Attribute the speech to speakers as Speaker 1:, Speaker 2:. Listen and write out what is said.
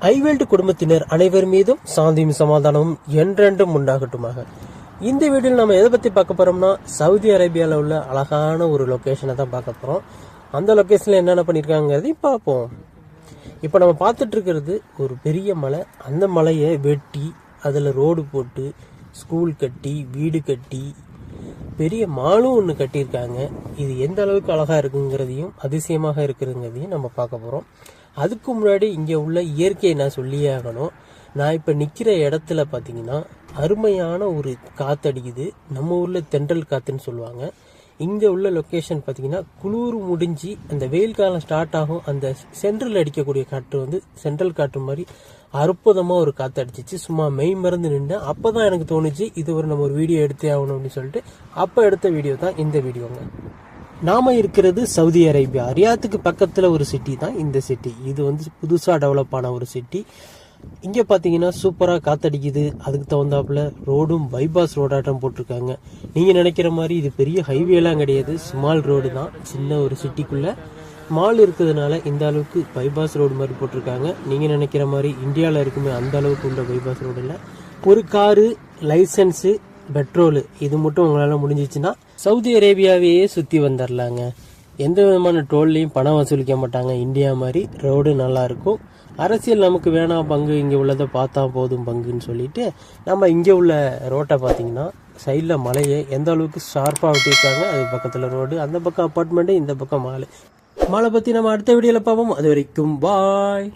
Speaker 1: ஐவேல்டு குடும்பத்தினர் அனைவர் மீதும் சாந்தியும் சமாதானமும் என்றென்றும் உண்டாகட்டுமாக. இந்த வீடியோவில் நம்ம எதை பற்றி பார்க்க போகிறோம்னா, சவுதி அரேபியாவில் உள்ள அழகான ஒரு லொக்கேஷனை தான் பார்க்க போகிறோம். அந்த லொக்கேஷனில் என்னென்ன பண்ணியிருக்காங்கிறதையும் பார்ப்போம். இப்போ நம்ம பார்த்துட்டு இருக்கிறது ஒரு பெரிய மலை. அந்த மலையை வெட்டி அதில் ரோடு போட்டு ஸ்கூல் கட்டி வீடு கட்டி பெரிய மாலும் ஒன்று கட்டியிருக்காங்க. இது எந்த அளவுக்கு அழகாக இருக்குங்கிறதையும் அதிசயமாக இருக்கிறதுங்கிறதையும் நம்ம பார்க்க போகிறோம். அதுக்கு முன்னாடி இங்கே உள்ள இயற்கையை நான் சொல்லியே ஆகணும். நான் இப்போ நிற்கிற இடத்துல பார்த்தீங்கன்னா அருமையான ஒரு காற்றடிக்குது. நம்ம ஊரில் தென்றல் காற்றுன்னு சொல்லுவாங்க. இங்கே உள்ள லொக்கேஷன் பார்த்தீங்கன்னா குளிர் முடிஞ்சு அந்த வெயில் காலம் ஸ்டார்ட் ஆகும். அந்த சென்ட்ரல் அடிக்கக்கூடிய காற்று சென்ட்ரல் காற்று மாதிரி அற்புதமாக ஒரு காற்று அடிச்சிச்சு. சும்மா மெய் மறந்து நின்றேன். அப்போ தான் எனக்கு தோணுச்சு இது நம்ம ஒரு வீடியோ எடுத்தே ஆகணும் அப்படின்னு சொல்லிட்டு அப்போ எடுத்த வீடியோ தான் இந்த வீடியோங்க. நாம இருக்கிறது சவுதி அரேபியா. ரியாத்துக்கு பக்கத்தில் ஒரு சிட்டி தான் இந்த சிட்டி. இது புதுசாக டெவலப் ஆன ஒரு சிட்டி. இங்கே பார்த்தீங்கன்னா சூப்பராக காத்தடிக்குது. அதுக்கு தகுந்தாப்புல ரோடும் பைபாஸ் ரோடாட்டம் போட்டிருக்காங்க. நீங்கள் நினைக்கிற மாதிரி இது பெரிய ஹைவேலாம் கிடையாது. ஸ்மால் ரோடு தான். சின்ன ஒரு சிட்டிக்குள்ளே மால் இருக்கிறதுனால இந்த அளவுக்கு பைபாஸ் ரோடு மாதிரி போட்டிருக்காங்க. நீங்கள் நினைக்கிற மாதிரி இந்தியாவில் இருக்குமே அந்த அளவுக்கு உள்ள பைபாஸ் ரோடு இல்லை. ஒரு காரு லைசன்ஸு பெட்ரோலு இது மட்டும் உங்களால் முடிஞ்சிச்சுன்னா சவுதி அரேபியாவையே சுற்றி வந்துடலாங்க. எந்த விதமான டோல்லையும் பணம் வசூலிக்க மாட்டாங்க. இந்தியா மாதிரி ரோடு நல்லா இருக்கும். அரசியல் நமக்கு வேணாம் பங்கு, இங்கே உள்ளதை பார்த்தா போதும் பங்குன்னு சொல்லிட்டு நம்ம இங்கே உள்ள ரோட்டை பார்த்தீங்கன்னா சைடில் மலையை எந்த அளவுக்கு ஷார்ப்பாக விட்டிருக்காங்க. அது பக்கத்தில் ரோடு, அந்த பக்கம் அப்பார்ட்மெண்ட்டு, இந்த பக்கம் மாலை பற்றி நம்ம அடுத்த வீடியோவில் பார்ப்போம். அது வரைக்கும் பாய்.